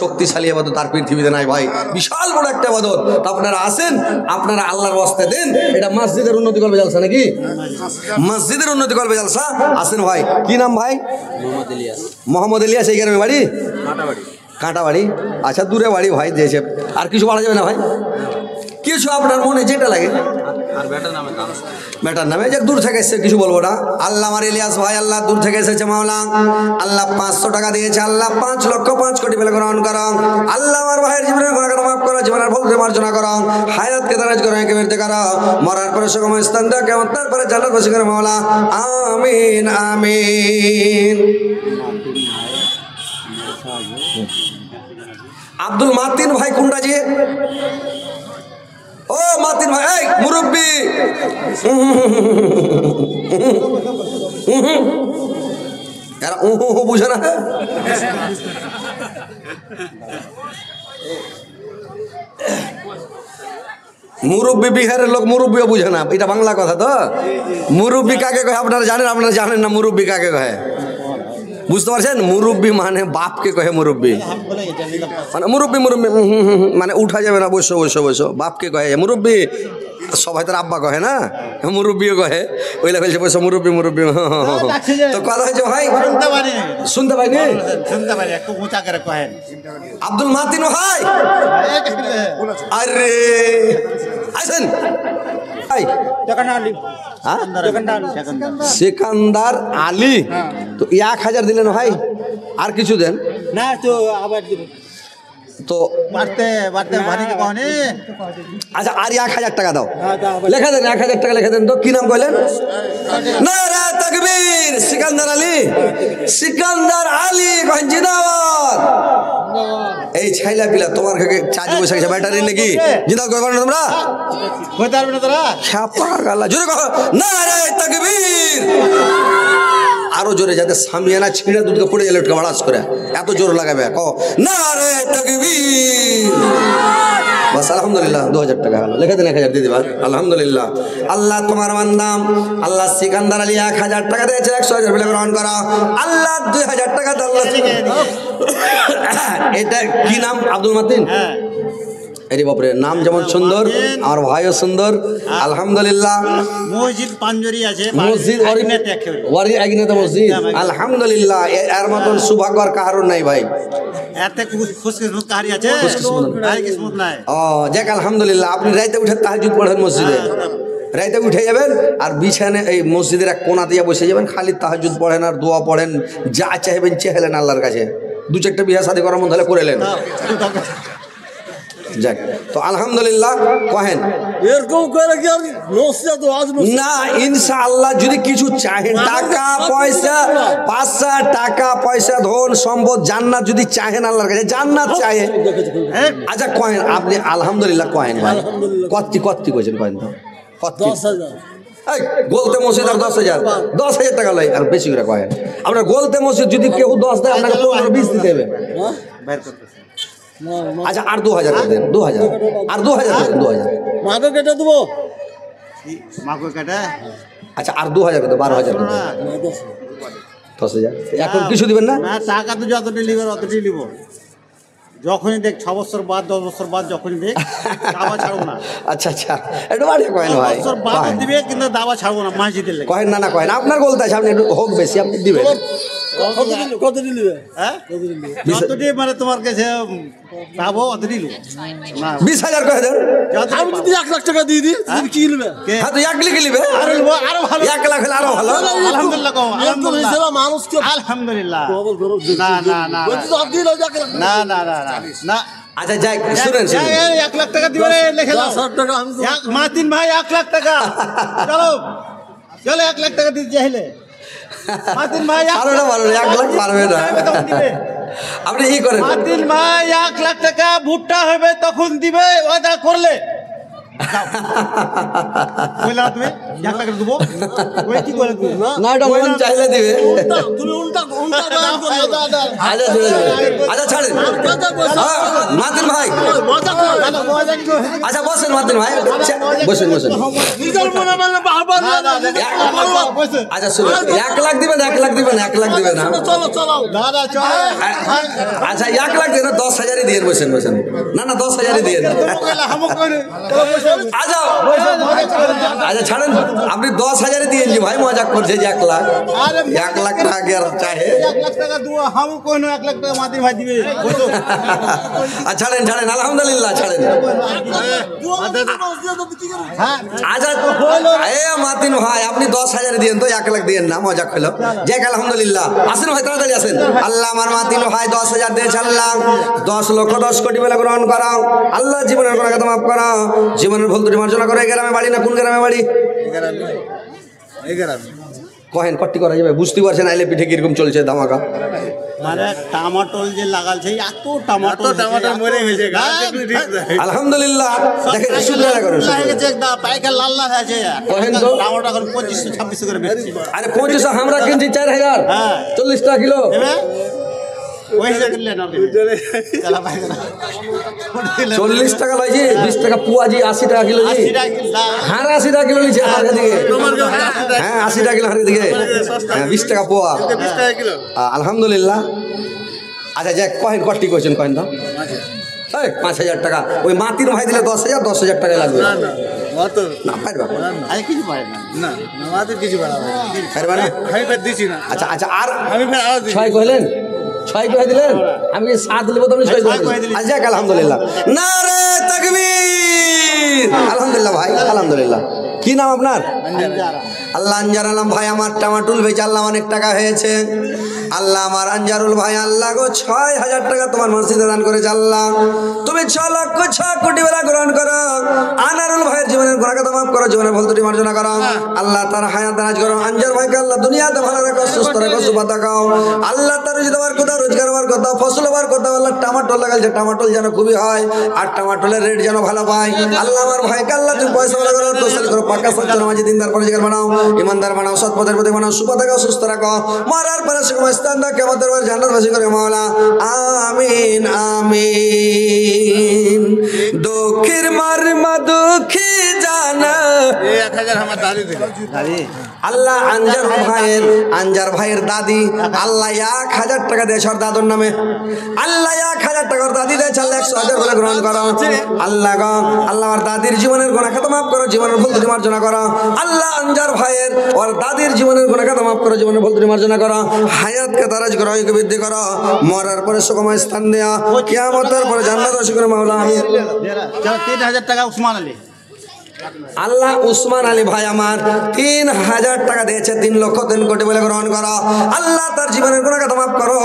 শক্তিশালী ইবাদত আর পৃথিবীতে নাই ভাই, বিশাল বড় একটা ইবাদত। তো আপনারা আসেন, আপনারা আল্লাহর ওয়াস্তে দেন। এটা মসজিদের উন্নতি করবে জালসা নাকি? মসজিদের উন্নতি করবে জালসা। আসেন ভাই, কি নাম ভাই? মোহাম্মদ ইলিয়াস। এই গ্রামে বাড়ি? কাঁটাবাড়ি। আচ্ছা, দূরে বাড়ি ভাই দিয়েছে। আর কিছু বলা যাবে না ভাই? কিছু আপনার মনে যেটা লাগে। বেটার নামে যে দূর থেকে এসেছে কিছু বলবো না। আল্লাহ আমার ইলিয়াস ভাই, আল্লাহ দূর থেকে এসেছে মাওলা। আল্লাহ 500 টাকা দিয়েছে। আল্লাহ 5,05,00,000 পেলে গ্রহণ করো। আল্লাহ আমার ভাইয়ের জীবনের গুনাহগার মাফ করো, জীবনের ভুলকে মার্জনা করো, হায়াতকে দারাজ করো, একে বেরতে করো, মরার পরে সুগম স্থান দাও, কেমন তারপরে জান্নাত বাসী করো মাওলা। আমিন আমিন। আব্দুল মাতিন ভাই কোনটা যে? ও মাতিন ভাই, এই মুরব্বি, এরা বুঝে না। মুরব্বি বিহারের লোক মুরব্বিও বুঝে না, এটা বাংলা কথা তো। মুরব্বি কাকে কয় আপনারা জানেন? আপনারা জানেন না মুরব্বি কাকে কয়? বুঝতে পারছেন? মুরব্বি মানে বাপকে কহে মুরব্বি, মানে মুরব্বি মুরব্বি মানে উঠা যাবে না, বসো বসো বসো, বাপকে কহে মুরব্বি। সবাই তার আব্বা কহে না, মুরব্বিও কহে। ওইলা বলছে বসো মুরব্বি মুরব্বি। তো কথা হয়েছে ভাই, শুনতে পাইনি? আব্দুল মাতিন ভাই, আরে আসেন সিকান্দার আলী। তো 1000 দিলেন ভাই, আর কিছু দেন না তো আবার তো আচ্ছা, আর 1000 টাকা দাও, লেখা দেন 1000 টাকা লেখা দেন। তো কি নাম কইলেন? নারা তাকবীর, সিকান্দার আলী। সিকান্দার আলী জিন্দাবাদ। এই ছাইলা পিলা তোমার কাছে চার্জ বসে গেছে ব্যাটারি নাকি? জিন্দাবাদ করবে না তোমরা? কইতে পারবে না তোরা? ছাপা গালা জোরে কহ, নারা তাকবীর। আরো জোরে, যাতে সামিয়ানা ছিঁড়ে দুধকে পড়ে গেলে উঠকে বাড়াস করে এত জোর লাগাবে। কহ নারে তাকবীর। বাস আলহামদুলিল্লাহ, 2000 টাকা হলো। লেখা দেন 1000 দিয়ে দিবা। আলহামদুলিল্লাহ। আল্লাহ তোমার বান্দাম আল্লাহ সিকান্দার আলী 1000 টাকা দিয়েছে, 100,000 পেলে গ্রহণ করো। আল্লাহ 2000 টাকা দাও। এটা কি নাম? আব্দুল মাতিন। এরি বাপরে, নাম যেমন সুন্দর, আমার ভাইও সুন্দর। আলহামদুলিল্লাহ। মসজিদ পাঞ্জরি আছে, মসজিদ ওয়ারি আগিনাতে মসজিদ। আলহামদুলিল্লাহ, এর মতন সৌভাগ্য কারণ নাই ভাই। এতে খুশকিসমত কাহারি আছে, কিসমত নাই। ও যাক আলহামদুলিল্লাহ। আপনি রাইতে উঠে তাহাজ্জুদ পড়েন মসজিদে, রাইতে উঠে যাবেন আর বিছানে এই মসজিদের এক কোনা দিয়ে বসে যাবেন, খালি তাহাজ্জুদ পড়েন আর দোয়া পড়েন, যা চাইবেন চেহেলেন আল্লাহর কাছে। 2-4টা বিয়ে শাদী করার মধ্যে করেলেন। যাক, তো আলহামদুলিল্লাহ কহেন এরকম করে কি না? ইনশাআল্লাহ যদি কিছু চাহেন, টাকা পয়সা, পয়সা টাকা পয়সা ধন সম্পদ জান্নাত যদি চাহেন আল্লাহর কাছে, জান্নাত চাহে। আচ্ছা কহেন আপনি আলহামদুলিল্লাহ কহেন ভাই। কত্তি কত্তি কইছেন কহেন তো? কত্তি 10,000 এই গোলতে মসজিদ আর 10,000 টাকা লয়, আর বেশি করে কহেন। আপনার গোলতে মসজিদ যদি কেউ 10 দেয়, আপনাকে 15-20 দিতে হবে। আচ্ছা আর 2000 দেন, 2000 আর 2000 দেন, 2000 মাকে কেটে দেবো। মাকে কেটে আচ্ছা আর 2000 দেন, 12,000 দেন, 10,000। এখন কিছু দিবেন না? না, টাকা তো যতটি নিবে অতটি নিব। যখনই দেখ 6 বছর বাদ 10 বছর বাদ যখনই দেখ, দাবা ছাড়বো না। আচ্ছা আচ্ছা, একটু বাড়িয়ে কহেন ভাই। 10 বছর বাদ দিবে, কিন্তু দাবা ছাড়বো না মসজিদের লেগে। কহেন না না কহেন, আপনার বলতে আছে, আপনি একটু হোক বেশি আপনি দিবেন। কত নিবে? হ্যাঁ, যতটি মানে তোমার কাছে পাবো অতটি নিব। 20,000 কহে দেন। আমি যদি 1,00,000 টাকা দিয়ে দিই, তুমি কি নিবে? হ্যাঁ তো 1 লাখ নিবে, আরো নিব, আরো ভালো। 1 লাখ হলে আরো ভালো। আলহামদুলিল্লাহ কও, আলহামদুলিল্লাহ। মানুষকে আলহামদুলিল্লাহ। না না না না বলছি তো আপনি না 1,00,000 না না না না। আচ্ছা যাই শুনেন, 1 লাখ টাকা দিবে, লিখে দাও। 10,000 টাকা আমি মাতিন ভাই 1 লাখ টাকা। চলো চলো, 1 লাখ টাকা দিতে চাইলে মাতিন ভাই পারবে না, পারবে না, 1 লাখ পারবে না। আপনি ই করেন, মাতিন ভাই 1 লাখ টাকা ভুট্টা হবে তখন দিবে, ওটা করলে কইলা তুমি 1 লাখ দেবো। ওই কি করে দিবে না এটা মন চাইলে দিবে। তুমি উল্টা দান করে দাদা। আচ্ছা ছেড়ে দেবে, আচ্ছা ছাড়েন। মাতিন ভাই আচ্ছা বসেন, মাতিন ভাই বসেন বসেন। নিজের মনে মানে বাবা আচ্ছা শুনুন, 1 লাখ দিবেন, 1 লাখ দিবেন, 1 লাখ দিবেন না? চলো চলো দাদা চল আচ্ছা 1 লাখ দিন, 10,000ই দিয়ে বসেন বসেন। না না 10,000ই দিয়ে। আচ্ছা আচ্ছা ছাড়েন, আপনি 10,000ই দিয়েছি ভাই, মজা করছে যে 1 লাখ। 1 লাখ টাকা কি আর চাহে? 1 লাখ টাকা দুয়া হামু কোন 1 লাখ টাকা মাটি ভাই দিবে আচ্ছা ছাড়েন ছাড়েন, আলহামদুলিল্লাহ ছাড়েন। হ্যাঁ আচ্ছা এ মাতিন ভাই, আপনি 10,000 দিয়েন তো, 1 লাখ দিয়েন না, মজা খেলো। যাক আলহামদুলিল্লাহ, আসেন ভাই তাড়াতাড়ি আসেন। আল্লাহ আমার মাতিন ভাই 10,000 দিয়ে ছাড়লাম। 10 লক্ষ 10 কোটি বেলা গ্রহণ করা। আল্লাহ জীবনের গুনাহ খাতা মাফ করা, জীবনের ভুল ত্রুটি মার্জনা করে। গ্রামে বাড়ি না কোন গ্রামে বাড়ি? কহেন কট্টি করা যাবে, বুঝতে পারছেন আইলে পিঠে কিরকম চলছে ধামাকা। মানে টমাটোল যে লাগালছে এত টমাটো মরে গেছে আলহামদুলিল্লাহ, দেখেন শুকরিয়া করেন। পাইকার লাল লাল আছে কহেন তো। টমাটো এখন 2500-2600 করে বেচছে আরে 25 আমরা কিনছি 4,000, হ্যাঁ। 40 টাকা কিলো। ওই হিসাবে কিনলেন আপনি চালা পাইকার 40 টাকা লইছি, 20 টাকা পুয়াজি, 80 টাকা কিলো জি। 80 টাকা কিলো হ্যাঁ 80 টাকা কিলো নিচ্ছে হার দিকে। হ্যাঁ 80 টাকা কিলো হার দিকে। হ্যাঁ 20 টাকা পোয়া। আলহামদুলিল্লাহ। আচ্ছা যাক, কহেন কষ্টি করছেন, কহেন তো। এই 5,000 টাকা ওই মাতির ভাই দিলে 10,000, 10,000 টাকা লাগবে না, পারবা আরে কিছু পারে না পারবা না? দিছি না আচ্ছা আচ্ছা, আর আমি ফের আওয়াজ দিই 6 কইলেন, 6 কই দিলেন, আমি 7 দিলে তো আমি 6 কই দিলাম। আচ্ছা যাক আলহামদুলিল্লাহ, নারে তাকবীর। আলহামদুলিল্লাহ ভাই, আলহামদুলিল্লাহ। কি নাম আপনার? আল্লাহ আনজার আলম ভাই, আমার টমাটুল বেচে আল্লাহ অনেক টাকা হয়েছে। আল্লাহ আমার আনজারুল ভাই, আল্লাহ গো 6,000 টাকা তোমার মসজিদে দান করেছে। আল্লাহ তুমি 6 লক্ষ 6 কোটি বেলা গ্রহণ করো। আনারুল ভাইয়ের জীবনের গুনাহ খাতা মাফ করো, জীবনের ভুল ত্রুটি মার্জনা করো। আল্লাহ তার হায়াত দারাজ করো। আনজার ভাইকে আল্লাহ দুনিয়াতে ভালো রাখো, সুস্থ রাখো, সুবাদা খাও। আল্লাহ তার রুজি দেওয়ার কথা, রোজগার হওয়ার কথা, ফসল হওয়ার কথা। আল্লাহ টমাটো লাগাইছে, টমাটো যেন খুবই হয়, আর টমাটোলের রেট যেন ভালো পায়। আল্লাহ আমার ভাইকে আল্লাহ তুমি পয়সা ভালো করো, তোষাল করো, পাক্কা সচ্চা নামাজি দিনদার পরিষ্কার বানাও, ইমানদার বানাও, সৎ পথের প্রতি বানাও, সুবাদা খাও, সুস্থ রাখো। মরার পরে সময় স্থান দাও, কিয়ামতের পরে জান্নাতবাসী করে মাওলা। আমিন আমিন। দুঃখের মারমা দুঃখী জানা 1000 আমার দাদি দিল আল্লাহ আনজার ভাইয়ের দাদি আল্লাহ 1,000 টাকা দিয়েছে ওর দাদুর নামে। আল্লাহ 1,000 টাকা ওর দাদি দিয়েছে, আল্লাহ 100,000 করে গ্রহণ করো। আল্লাহ গো, আল্লাহ আমার দাদির জীবনের গুনাহ খাতা মাফ করো, জীবনের ভুল ত্রুটি মার্জনা করো। আল্লাহ আনজার ভাইয়ের ওর দাদির জীবনের গুনাহ খাতা মাফ করো, জীবনের ভুল ত্রুটি মার্জনা করো। হায়াতকে দারাজ করো, আয়ুকে বৃদ্ধি করো। মরার পরে সুখময় স্থান দেয়া, কিয়ামতের পরে জান্নাতবাসী করে মাওলা। আমিন। 3,000 টাকা উসমান আলী। আল্লাহ উসমান আলী ভাই আমার 3,000 টাকা দিয়েছে, 3 লক্ষ 3 কোটি বলে গ্রহণ করো। আল্লাহ তার জীবনের গুনাহ খাতা মাফ করো।